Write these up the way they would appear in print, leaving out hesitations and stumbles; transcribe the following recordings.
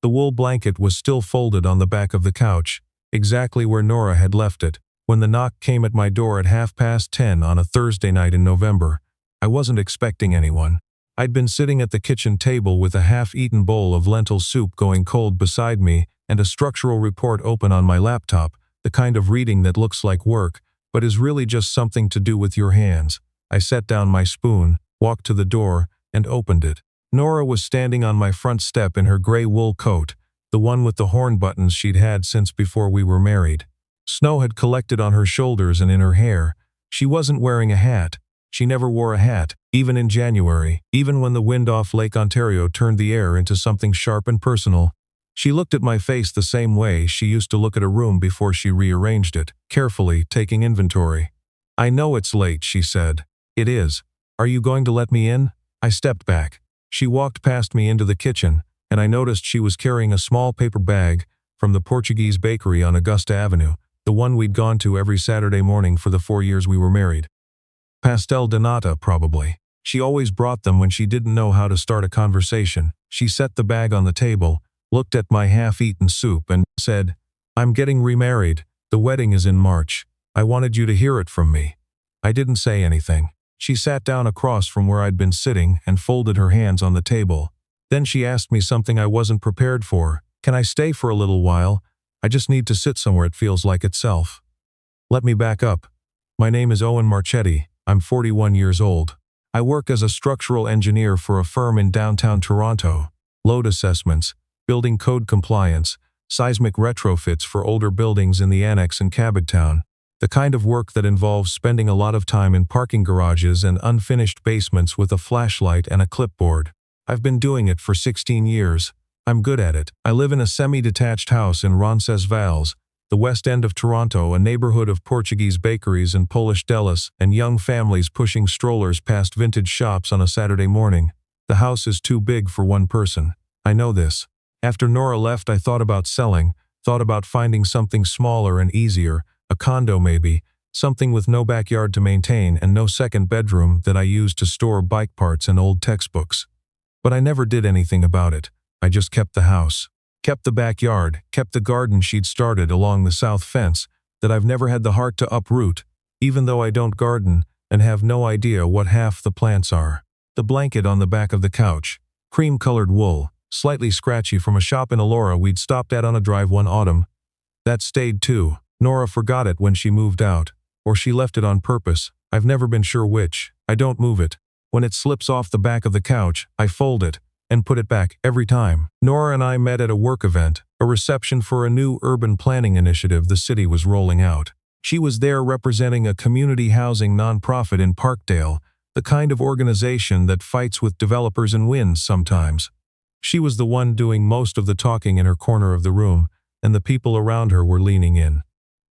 The wool blanket was still folded on the back of the couch, exactly where Nora had left it, when the knock came at my door at 10:30 on a Thursday night in November. I wasn't expecting anyone. I'd been sitting at the kitchen table with a half-eaten bowl of lentil soup going cold beside me and a structural report open on my laptop, the kind of reading that looks like work, but is really just something to do with your hands. I set down my spoon, walked to the door, and opened it. Nora was standing on my front step in her gray wool coat, the one with the horn buttons she'd had since before we were married. Snow had collected on her shoulders and in her hair. She wasn't wearing a hat. She never wore a hat, even in January, even when the wind off Lake Ontario turned the air into something sharp and personal. She looked at my face the same way she used to look at a room before she rearranged it, carefully taking inventory. "I know it's late," she said. "It is. Are you going to let me in?" I stepped back. She walked past me into the kitchen, and I noticed she was carrying a small paper bag from the Portuguese bakery on Augusta Avenue, the one we'd gone to every Saturday morning for the 4 years we were married. Pastel de nata, probably. She always brought them when she didn't know how to start a conversation. She set the bag on the table, looked at my half-eaten soup, and said, "I'm getting remarried. The wedding is in March. I wanted you to hear it from me." I didn't say anything. She sat down across from where I'd been sitting and folded her hands on the table. Then she asked me something I wasn't prepared for. "Can I stay for a little while? I just need to sit somewhere it feels like itself." Let me back up. My name is Owen Marchetti. I'm 41 years old. I work as a structural engineer for a firm in downtown Toronto. Load assessments, building code compliance, seismic retrofits for older buildings in the Annex in Cabottown. The kind of work that involves spending a lot of time in parking garages and unfinished basements with a flashlight and a clipboard. I've been doing it for 16 years. I'm good at it. I live in a semi-detached house in Roncesvalles, the west end of Toronto, a neighborhood of Portuguese bakeries and Polish delis, and young families pushing strollers past vintage shops on a Saturday morning. The house is too big for one person. I know this. After Nora left, I thought about selling, thought about finding something smaller and easier, a condo maybe, something with no backyard to maintain and no second bedroom that I used to store bike parts and old textbooks. But I never did anything about it. I just kept the house. Kept the backyard, kept the garden she'd started along the south fence that I've never had the heart to uproot, even though I don't garden and have no idea what half the plants are. The blanket on the back of the couch, cream-colored wool, slightly scratchy from a shop in Elora we'd stopped at on a drive one autumn. That stayed too. Nora forgot it when she moved out, or she left it on purpose. I've never been sure which. I don't move it. When it slips off the back of the couch, I fold it and put it back every time. Nora and I met at a work event, a reception for a new urban planning initiative the city was rolling out. She was there representing a community housing nonprofit in Parkdale, the kind of organization that fights with developers and wins sometimes. She was the one doing most of the talking in her corner of the room, and the people around her were leaning in.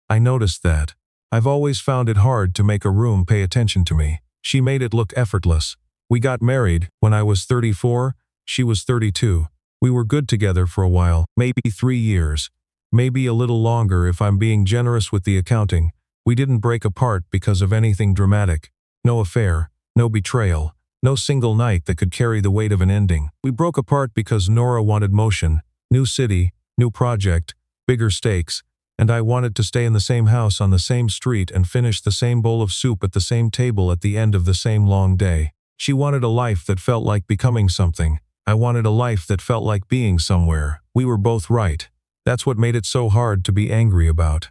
I noticed that. I've always found it hard to make a room pay attention to me. She made it look effortless. We got married when I was 34. She was 32. We were good together for a while, maybe 3 years. Maybe a little longer if I'm being generous with the accounting. We didn't break apart because of anything dramatic. No affair, no betrayal, no single night that could carry the weight of an ending. We broke apart because Nora wanted motion, new city, new project, bigger stakes, and I wanted to stay in the same house on the same street and finish the same bowl of soup at the same table at the end of the same long day. She wanted a life that felt like becoming something. I wanted a life that felt like being somewhere. We were both right. That's what made it so hard to be angry about.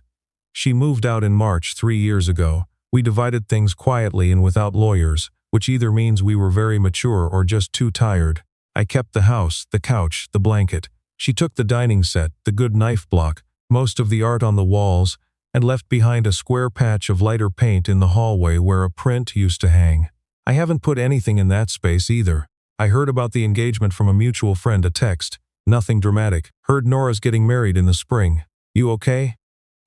She moved out in March 3 years ago. We divided things quietly and without lawyers, which either means we were very mature or just too tired. I kept the house, the couch, the blanket. She took the dining set, the good knife block, most of the art on the walls, and left behind a square patch of lighter paint in the hallway where a print used to hang. I haven't put anything in that space either. I heard about the engagement from a mutual friend, a text. Nothing dramatic. Heard Nora's getting married in the spring. You okay?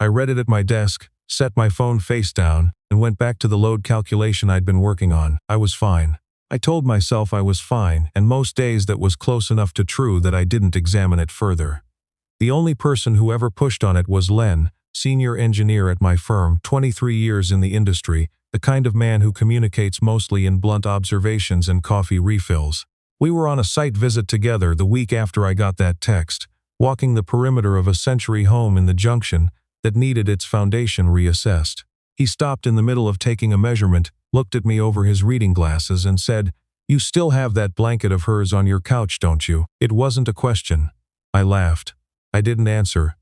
I read it at my desk, set my phone face down, and went back to the load calculation I'd been working on. I was fine. I told myself I was fine, and most days that was close enough to true that I didn't examine it further. The only person who ever pushed on it was Len, senior engineer at my firm, 23 years in the industry, the kind of man who communicates mostly in blunt observations and coffee refills. We were on a site visit together the week after I got that text. walking the perimeter of a century home in the junction that needed its foundation reassessed. He stopped in the middle of taking a measurement, looked at me over his reading glasses and said, "You still have that blanket of hers on your couch, don't you?" It wasn't a question. I laughed. I didn't answer.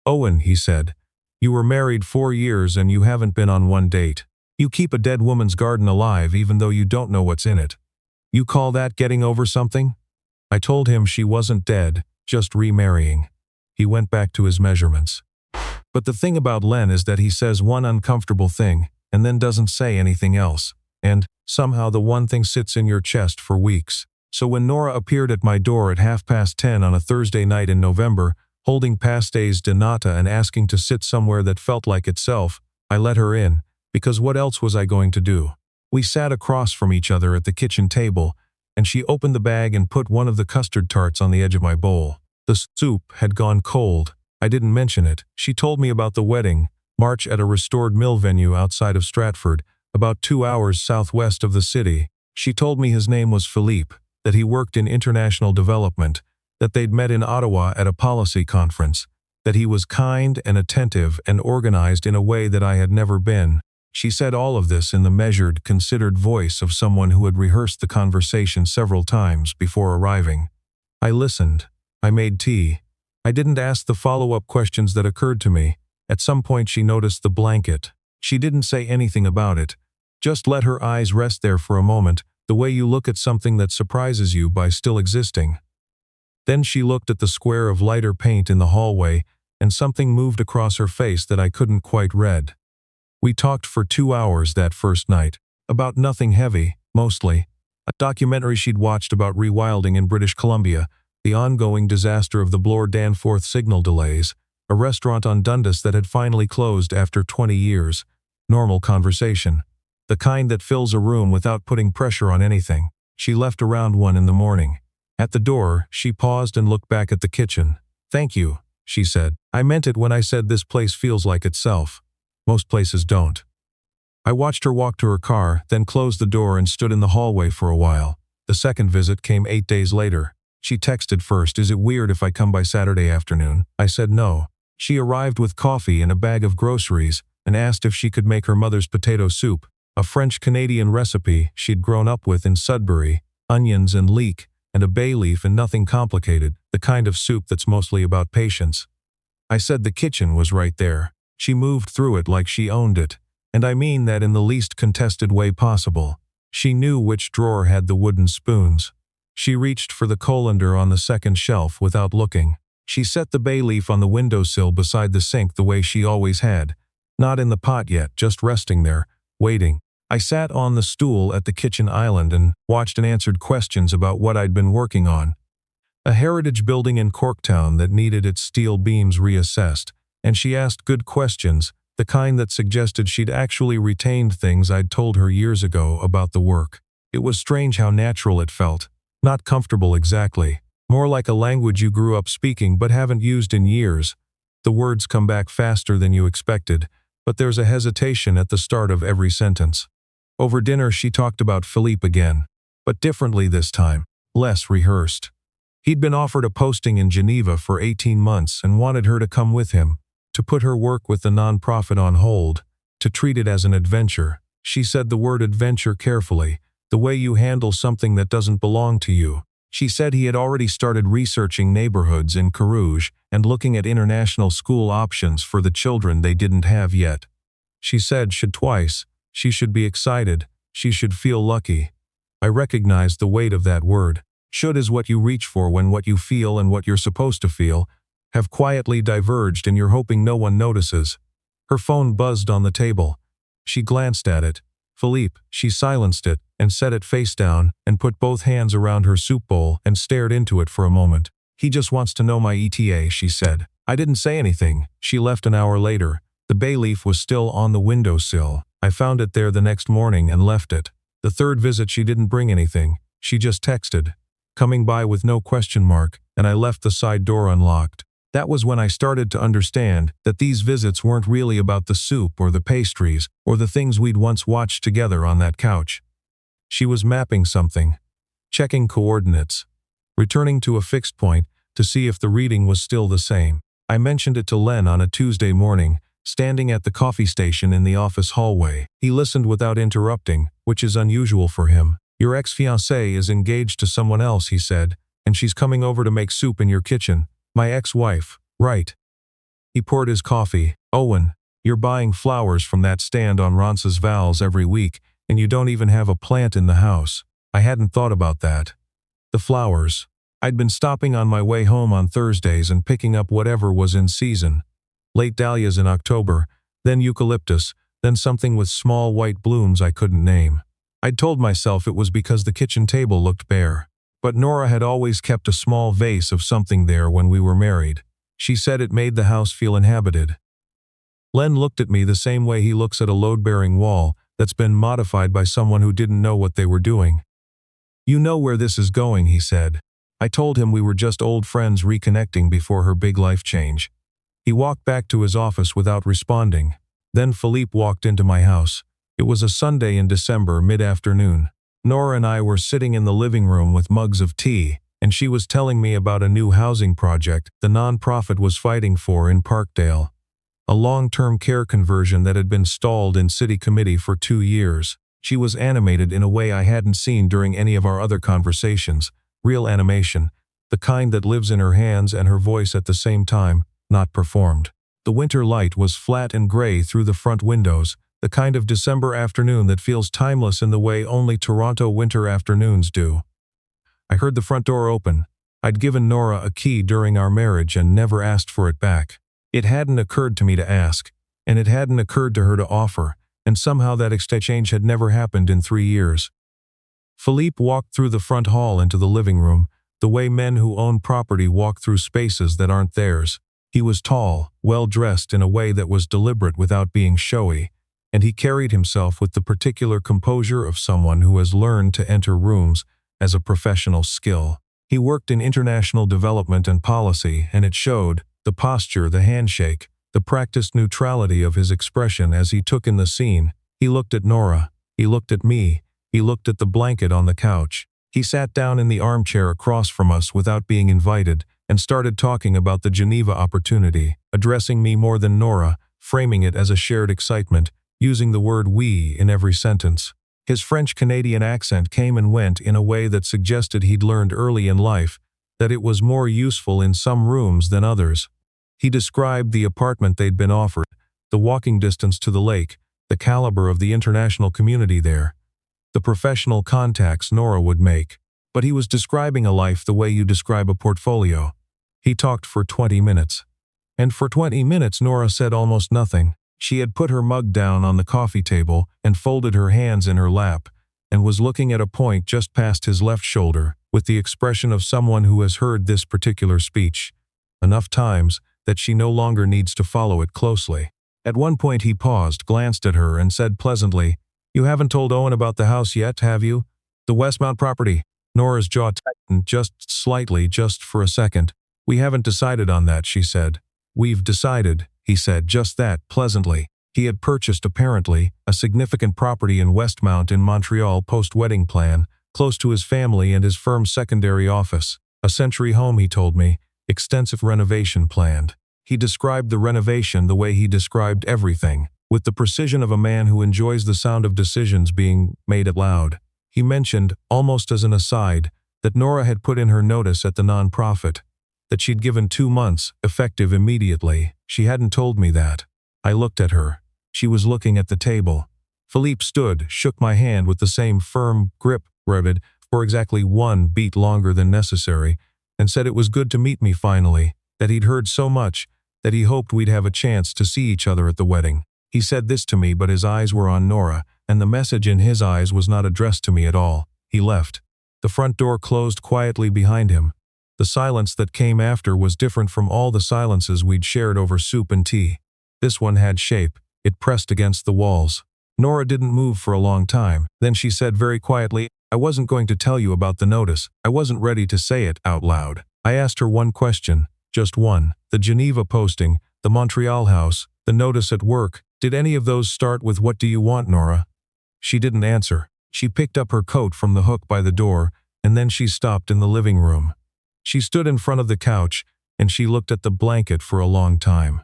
"Owen," he said, "you were married 4 years and you haven't been on one date. You keep a dead woman's garden alive even though you don't know what's in it. You call that getting over something?" I told him she wasn't dead, just remarrying. He went back to his measurements. But the thing about Len is that he says one uncomfortable thing and then doesn't say anything else, and somehow the one thing sits in your chest for weeks. So when Nora appeared at my door at 10:30 on a Thursday night in November, holding pastéis de nata and asking to sit somewhere that felt like itself, I let her in, because what else was I going to do? We sat across from each other at the kitchen table, and she opened the bag and put one of the custard tarts on the edge of my bowl. The soup had gone cold. I didn't mention it. She told me about the wedding, march at a restored mill venue outside of Stratford, about 2 hours southwest of the city. She told me his name was Philippe, that he worked in international development, that they'd met in Ottawa at a policy conference, that he was kind and attentive and organized in a way that I had never been. She said all of this in the measured, considered voice of someone who had rehearsed the conversation several times before arriving. I listened. I made tea. I didn't ask the follow-up questions that occurred to me. At some point she noticed the blanket. She didn't say anything about it. Just let her eyes rest there for a moment, the way you look at something that surprises you by still existing. Then she looked at the square of lighter paint in the hallway, and something moved across her face that I couldn't quite read. We talked for 2 hours that first night, about nothing heavy, mostly. A documentary she'd watched about rewilding in British Columbia, the ongoing disaster of the Bloor-Danforth signal delays, a restaurant on Dundas that had finally closed after 20 years. Normal conversation. The kind that fills a room without putting pressure on anything. She left around 1 in the morning. At the door, she paused and looked back at the kitchen. "Thank you," she said. "I meant it when I said this place feels like itself. Most places don't." I watched her walk to her car, then closed the door and stood in the hallway for a while. The second visit came 8 days later. She texted first, "Is it weird if I come by Saturday afternoon?" I said no. She arrived with coffee and a bag of groceries and asked if she could make her mother's potato soup, a French-Canadian recipe she'd grown up with in Sudbury, onions and leek, and a bay leaf and nothing complicated, the kind of soup that's mostly about patience. I said the kitchen was right there. She moved through it like she owned it, and I mean that in the least contested way possible. She knew which drawer had the wooden spoons. She reached for the colander on the second shelf without looking. She set the bay leaf on the windowsill beside the sink the way she always had. Not in the pot yet, just resting there, waiting. I sat on the stool at the kitchen island and watched and answered questions about what I'd been working on. A heritage building in Corktown that needed its steel beams reassessed, and she asked good questions, the kind that suggested she'd actually retained things I'd told her years ago about the work. It was strange how natural it felt. Not comfortable exactly. More like a language you grew up speaking but haven't used in years. The words come back faster than you expected, but there's a hesitation at the start of every sentence. Over dinner she talked about Philippe again, but differently this time, less rehearsed. He'd been offered a posting in Geneva for 18 months and wanted her to come with him, to put her work with the nonprofit on hold, to treat it as an adventure. She said the word adventure carefully, the way you handle something that doesn't belong to you. She said he had already started researching neighborhoods in Carouge and looking at international school options for the children they didn't have yet. She said twice, she should be excited, she should feel lucky. I recognized the weight of that word. Should is what you reach for when what you feel and what you're supposed to feel have quietly diverged and you're hoping no one notices. Her phone buzzed on the table. She glanced at it. Philippe, she silenced it and set it face down and put both hands around her soup bowl and stared into it for a moment. "He just wants to know my ETA," she said. I didn't say anything. She left an hour later. The bay leaf was still on the windowsill. I found it there the next morning and left it. The third visit she didn't bring anything. She just texted, coming by with no question mark, and I left the side door unlocked. That was when I started to understand that these visits weren't really about the soup or the pastries or the things we'd once watched together on that couch. She was mapping something, checking coordinates, returning to a fixed point, to see if the reading was still the same. I mentioned it to Len on a Tuesday morning, standing at the coffee station in the office hallway. He listened without interrupting, which is unusual for him. "Your ex-fiancée is engaged to someone else," he said, "and she's coming over to make soup in your kitchen. My ex-wife, right?" He poured his coffee. "Owen, you're buying flowers from that stand on Roncesvalles every week, and you don't even have a plant in the house. I hadn't thought about that." The flowers. I'd been stopping on my way home on Thursdays and picking up whatever was in season. Late dahlias in October, then eucalyptus, then something with small white blooms I couldn't name. I'd told myself it was because the kitchen table looked bare. But Nora had always kept a small vase of something there when we were married. She said it made the house feel inhabited. Len looked at me the same way he looks at a load-bearing wall that's been modified by someone who didn't know what they were doing. "You know where this is going," he said. I told him we were just old friends reconnecting before her big life change. He walked back to his office without responding. Then Philippe walked into my house. It was a Sunday in December, mid-afternoon. Nora and I were sitting in the living room with mugs of tea, and she was telling me about a new housing project the nonprofit was fighting for in Parkdale. A long-term care conversion that had been stalled in city committee for 2 years. She was animated in a way I hadn't seen during any of our other conversations. Real animation, the kind that lives in her hands and her voice at the same time, not performed. The winter light was flat and gray through the front windows, the kind of December afternoon that feels timeless in the way only Toronto winter afternoons do. I heard the front door open. I'd given Nora a key during our marriage and never asked for it back. It hadn't occurred to me to ask, and it hadn't occurred to her to offer, and somehow that exchange had never happened in 3 years. Philippe walked through the front hall into the living room, the way men who own property walk through spaces that aren't theirs. He was tall, well-dressed in a way that was deliberate without being showy, and he carried himself with the particular composure of someone who has learned to enter rooms as a professional skill. He worked in international development and policy, and it showed, the posture, the handshake, the practiced neutrality of his expression as he took in the scene. He looked at Nora. He looked at me. He looked at the blanket on the couch. He sat down in the armchair across from us without being invited and started talking about the Geneva opportunity, addressing me more than Nora, framing it as a shared excitement, using the word "we" in every sentence. His French-Canadian accent came and went in a way that suggested he'd learned early in life that it was more useful in some rooms than others. He described the apartment they'd been offered, the walking distance to the lake, the caliber of the international community there, the professional contacts Nora would make. But he was describing a life the way you describe a portfolio. He talked for 20 minutes. And for 20 minutes Nora said almost nothing. She had put her mug down on the coffee table and folded her hands in her lap, and was looking at a point just past his left shoulder, with the expression of someone who has heard this particular speech enough times that she no longer needs to follow it closely. At one point he paused, glanced at her, and said pleasantly, "You haven't told Owen about the house yet, have you? The Westmount property?" Nora's jaw tightened just slightly, just for a second. "We haven't decided on that," she said. "We've decided," he said, just that, pleasantly. He had purchased, apparently, a significant property in Westmount in Montreal post-wedding plan, close to his family and his firm's secondary office. A century home, he told me, extensive renovation planned. He described the renovation the way he described everything, with the precision of a man who enjoys the sound of decisions being made aloud. He mentioned, almost as an aside, that Nora had put in her notice at the nonprofit, that she'd given 2 months, effective immediately. She hadn't told me that. I looked at her. She was looking at the table. Philippe stood, shook my hand with the same firm grip, read for exactly 1 beat longer than necessary, and said it was good to meet me finally, that he'd heard so much, that he hoped we'd have a chance to see each other at the wedding. He said this to me, but his eyes were on Nora, and the message in his eyes was not addressed to me at all. He left. The front door closed quietly behind him. The silence that came after was different from all the silences we'd shared over soup and tea. This one had shape. It pressed against the walls. Nora didn't move for a long time. Then she said very quietly, "I wasn't going to tell you about the notice. I wasn't ready to say it out loud." I asked her one question, just one. The Geneva posting, the Montreal house, the notice at work. Did any of those start with "What do you want, Nora?" She didn't answer. She picked up her coat from the hook by the door, and then she stopped in the living room. She stood in front of the couch, and she looked at the blanket for a long time.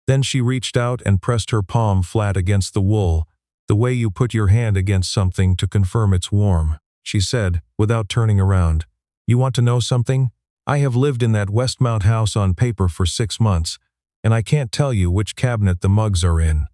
Then she reached out and pressed her palm flat against the wool, the way you put your hand against something to confirm it's warm. She said, without turning around, "You want to know something? I have lived in that Westmount house on paper for 6 months, and I can't tell you which cabinet the mugs are in.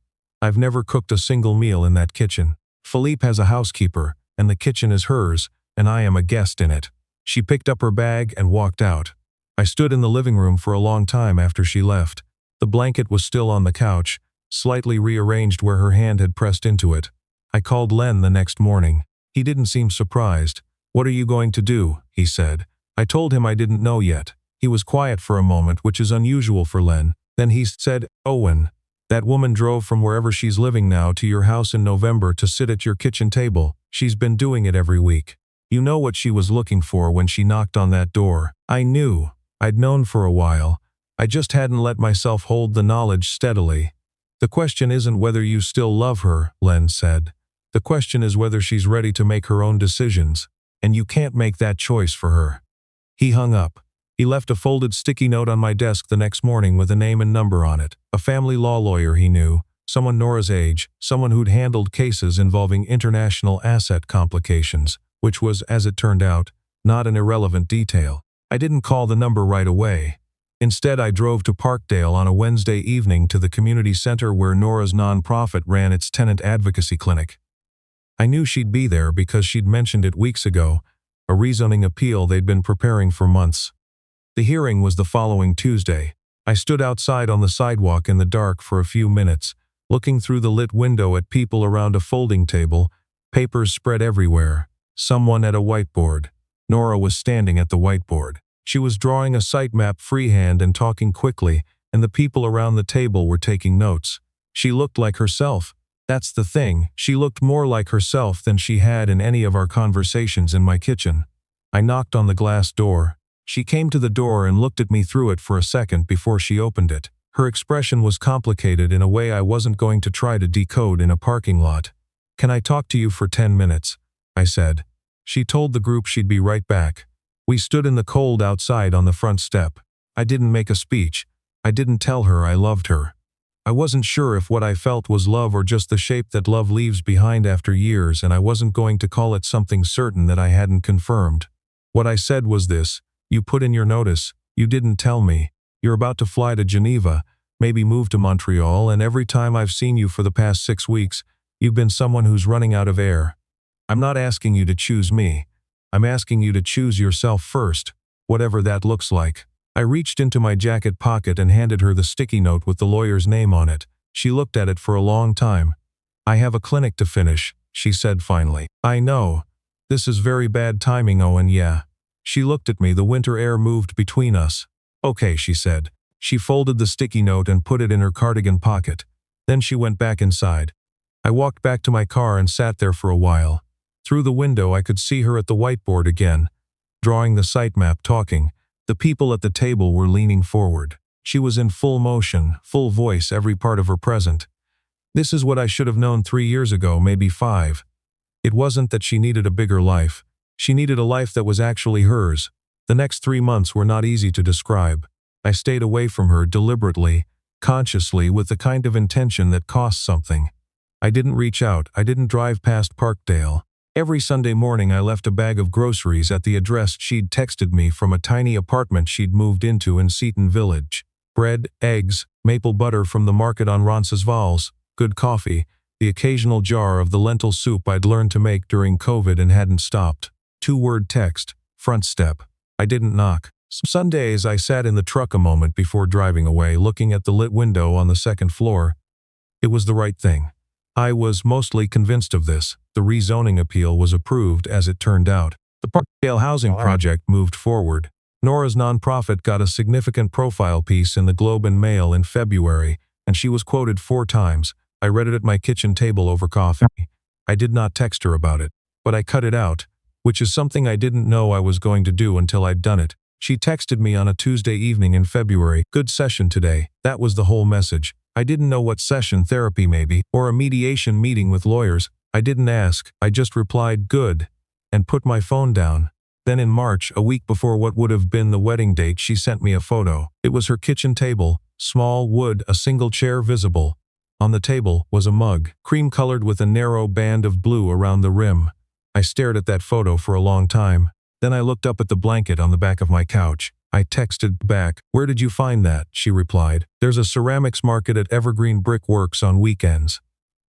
I've never cooked a single meal in that kitchen. Philippe has a housekeeper, and the kitchen is hers, and I am a guest in it." She picked up her bag and walked out. I stood in the living room for a long time after she left. The blanket was still on the couch, slightly rearranged where her hand had pressed into it. I called Len the next morning. He didn't seem surprised. "What are you going to do?" he said. I told him I didn't know yet. He was quiet for a moment, which is unusual for Len. Then he said, "Owen, that woman drove from wherever she's living now to your house in November to sit at your kitchen table. She's been doing it every week. You know what she was looking for when she knocked on that door." I knew. I'd known for a while. I just hadn't let myself hold the knowledge steadily. "The question isn't whether you still love her," Len said. "The question is whether she's ready to make her own decisions, and you can't make that choice for her." He hung up. He left a folded sticky note on my desk the next morning with a name and number on it. A family law lawyer he knew, someone Nora's age, someone who'd handled cases involving international asset complications, which was, as it turned out, not an irrelevant detail. I didn't call the number right away. Instead, I drove to Parkdale on a Wednesday evening to the community center where Nora's nonprofit ran its tenant advocacy clinic. I knew she'd be there because she'd mentioned it weeks ago, a rezoning appeal they'd been preparing for months. The hearing was the following Tuesday. I stood outside on the sidewalk in the dark for a few minutes, looking through the lit window at people around a folding table, papers spread everywhere, someone at a whiteboard. Nora was standing at the whiteboard. She was drawing a site map freehand and talking quickly, and the people around the table were taking notes. She looked like herself. That's the thing, she looked more like herself than she had in any of our conversations in my kitchen. I knocked on the glass door. She came to the door and looked at me through it for a second before she opened it. Her expression was complicated in a way I wasn't going to try to decode in a parking lot. "Can I talk to you for 10 minutes?" I said. She told the group she'd be right back. We stood in the cold outside on the front step. I didn't make a speech. I didn't tell her I loved her. I wasn't sure if what I felt was love or just the shape that love leaves behind after years, and I wasn't going to call it something certain that I hadn't confirmed. What I said was this: "You put in your notice. You didn't tell me. You're about to fly to Geneva, maybe move to Montreal, and every time I've seen you for the past 6 weeks, you've been someone who's running out of air. I'm not asking you to choose me. I'm asking you to choose yourself first, whatever that looks like." I reached into my jacket pocket and handed her the sticky note with the lawyer's name on it. She looked at it for a long time. "I have a clinic to finish," she said finally. "I know. This is very bad timing, Owen, yeah." She looked at me. The winter air moved between us. "Okay," she said. She folded the sticky note and put it in her cardigan pocket. Then she went back inside. I walked back to my car and sat there for a while. Through the window I could see her at the whiteboard again, drawing the site map, talking. The people at the table were leaning forward. She was in full motion, full voice, every part of her present. This is what I should have known 3 years ago, maybe 5. It wasn't that she needed a bigger life. She needed a life that was actually hers. The next 3 months were not easy to describe. I stayed away from her deliberately, consciously, with the kind of intention that costs something. I didn't reach out. I didn't drive past Parkdale. Every Sunday morning I left a bag of groceries at the address she'd texted me from a tiny apartment she'd moved into in Seton Village. Bread, eggs, maple butter from the market on Roncesvalles, good coffee, the occasional jar of the lentil soup I'd learned to make during COVID and hadn't stopped. 2-word text, front step. I didn't knock. Some days I sat in the truck a moment before driving away, looking at the lit window on the second floor. It was the right thing. I was mostly convinced of this. The rezoning appeal was approved, as it turned out. The Parkdale housing project moved forward. Nora's nonprofit got a significant profile piece in the Globe and Mail in February, and she was quoted 4 times. I read it at my kitchen table over coffee. I did not text her about it, but I cut it out, which is something I didn't know I was going to do until I'd done it. She texted me on a Tuesday evening in February, "Good session today." That was the whole message. I didn't know what session, therapy maybe, or a mediation meeting with lawyers. I didn't ask. I just replied, "Good," and put my phone down. Then in March, a week before what would have been the wedding date, she sent me a photo. It was her kitchen table, small wood, a single chair visible. On the table was a mug, cream-colored with a narrow band of blue around the rim. I stared at that photo for a long time. Then I looked up at the blanket on the back of my couch. I texted back, "Where did you find that?" She replied, "There's a ceramics market at Evergreen Brick Works on weekends.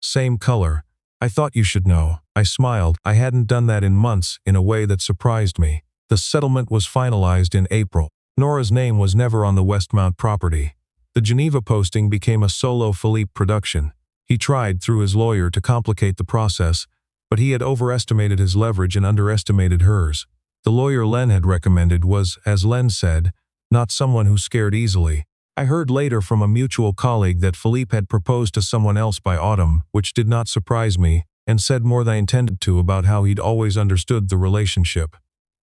Same color. I thought you should know." I smiled. I hadn't done that in months, in a way that surprised me. The settlement was finalized in April. Nora's name was never on the Westmount property. The Geneva posting became a solo Philippe production. He tried, through his lawyer, to complicate the process, but he had overestimated his leverage and underestimated hers. The lawyer Len had recommended was, as Len said, not someone who scared easily. I heard later from a mutual colleague that Philippe had proposed to someone else by autumn, which did not surprise me, and said more than I intended to about how he'd always understood the relationship.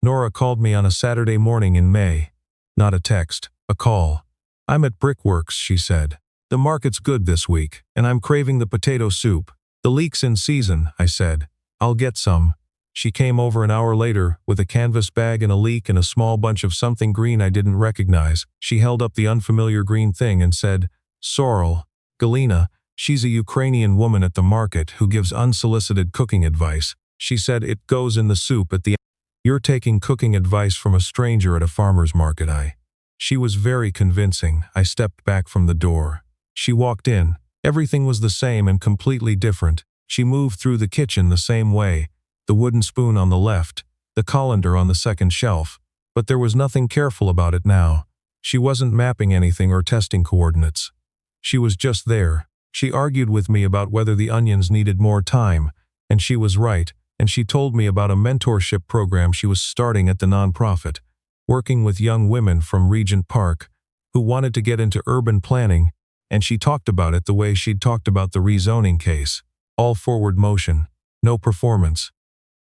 Nora called me on a Saturday morning in May. Not a text, a call. "I'm at Brickworks," she said. "The market's good this week, and I'm craving the potato soup." "The leek's in season," I said. "I'll get some." She came over an hour later, with a canvas bag and a leek and a small bunch of something green I didn't recognize. She held up the unfamiliar green thing and said, "Sorrel. Galina, she's a Ukrainian woman at the market who gives unsolicited cooking advice. She said it goes in the soup at the." "You're taking cooking advice from a stranger at a farmer's market." She was very convincing. I stepped back from the door. She walked in. Everything was the same and completely different. She moved through the kitchen the same way. The wooden spoon on the left, the colander on the second shelf. But there was nothing careful about it now. She wasn't mapping anything or testing coordinates. She was just there. She argued with me about whether the onions needed more time, and she was right, and she told me about a mentorship program she was starting at the nonprofit, working with young women from Regent Park who wanted to get into urban planning, and she talked about it the way she'd talked about the rezoning case. All forward motion, no performance.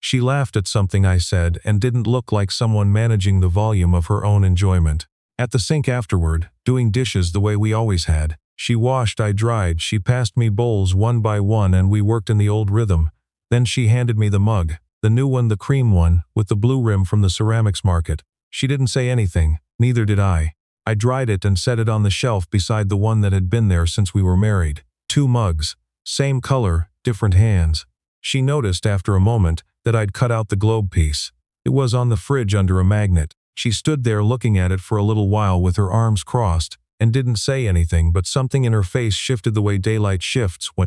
She laughed at something I said and didn't look like someone managing the volume of her own enjoyment. At the sink afterward, doing dishes the way we always had. She washed, I dried, she passed me bowls one by one, and we worked in the old rhythm. Then she handed me the mug, the new one, the cream one, with the blue rim from the ceramics market. She didn't say anything, neither did I. I dried it and set it on the shelf beside the one that had been there since we were married. 2 mugs. Same color, different hands. She noticed after a moment that I'd cut out the globe piece. It was on the fridge under a magnet. She stood there looking at it for a little while with her arms crossed, and didn't say anything, but something in her face shifted the way daylight shifts when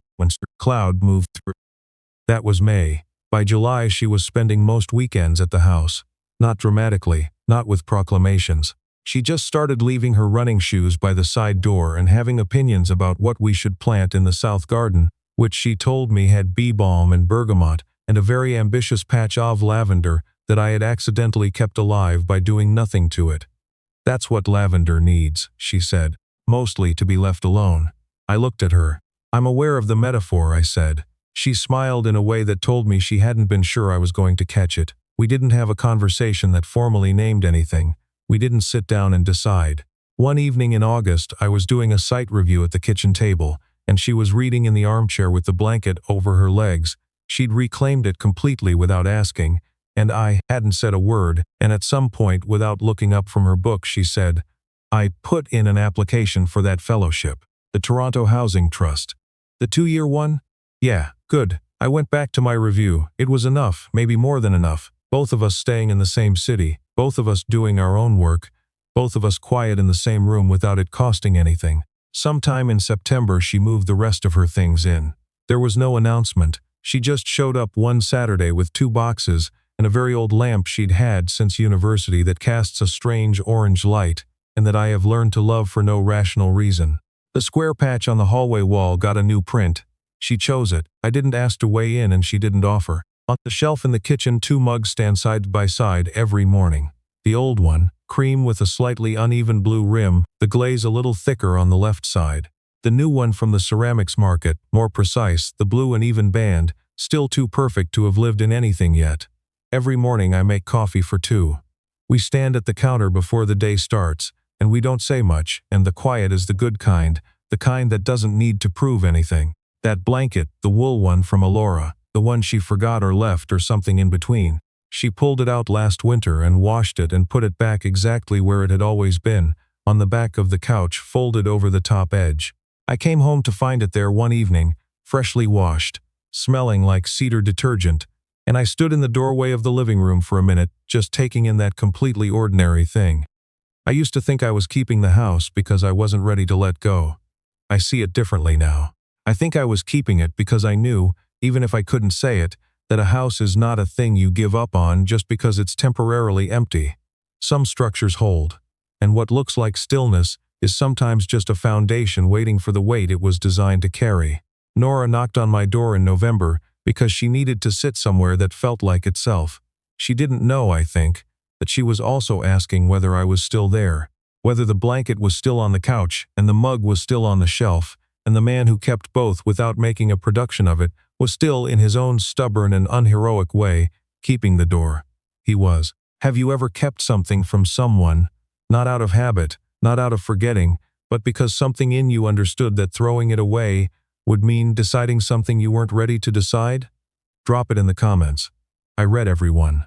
cloud moved through. That was May. By July she was spending most weekends at the house. Not dramatically, not with proclamations. She just started leaving her running shoes by the side door and having opinions about what we should plant in the south garden, which she told me had bee balm and bergamot, and a very ambitious patch of lavender that I had accidentally kept alive by doing nothing to it. "That's what lavender needs," she said, "mostly to be left alone." I looked at her. "I'm aware of the metaphor," I said. She smiled in a way that told me she hadn't been sure I was going to catch it. We didn't have a conversation that formally named anything. We didn't sit down and decide. One evening in August, I was doing a site review at the kitchen table, and she was reading in the armchair with the blanket over her legs. She'd reclaimed it completely without asking, and I hadn't said a word, and at some point, without looking up from her book, she said, "I put in an application for that fellowship, the Toronto Housing Trust." "The 2-year one?" "Yeah, good." I went back to my review. It was enough, maybe more than enough. Both of us staying in the same city, both of us doing our own work, both of us quiet in the same room without it costing anything. Sometime in September she moved the rest of her things in. There was no announcement. She just showed up one Saturday with 2 boxes and a very old lamp she'd had since university that casts a strange orange light and that I have learned to love for no rational reason. The square patch on the hallway wall got a new print. She chose it. I didn't ask to weigh in and she didn't offer. On the shelf in the kitchen 2 mugs stand side by side every morning. The old one, cream with a slightly uneven blue rim, the glaze a little thicker on the left side. The new one from the ceramics market, more precise, the blue and even band, still too perfect to have lived in anything yet. Every morning I make coffee for 2. We stand at the counter before the day starts, and we don't say much, and the quiet is the good kind, the kind that doesn't need to prove anything. That blanket, the wool one from Alora, the one she forgot or left or something in between. She pulled it out last winter and washed it and put it back exactly where it had always been, on the back of the couch, folded over the top edge. I came home to find it there one evening, freshly washed, smelling like cedar detergent, and I stood in the doorway of the living room for a minute, just taking in that completely ordinary thing. I used to think I was keeping the house because I wasn't ready to let go. I see it differently now. I think I was keeping it because I knew, even if I couldn't say it, that a house is not a thing you give up on just because it's temporarily empty. Some structures hold, and what looks like stillness is sometimes just a foundation waiting for the weight it was designed to carry. Nora knocked on my door in November because she needed to sit somewhere that felt like itself. She didn't know, I think, that she was also asking whether I was still there, whether the blanket was still on the couch and the mug was still on the shelf, and the man who kept both without making a production of it was still, in his own stubborn and unheroic way, keeping the door. He was. Have you ever kept something from someone, not out of habit, not out of forgetting, but because something in you understood that throwing it away would mean deciding something you weren't ready to decide? Drop it in the comments. I read everyone.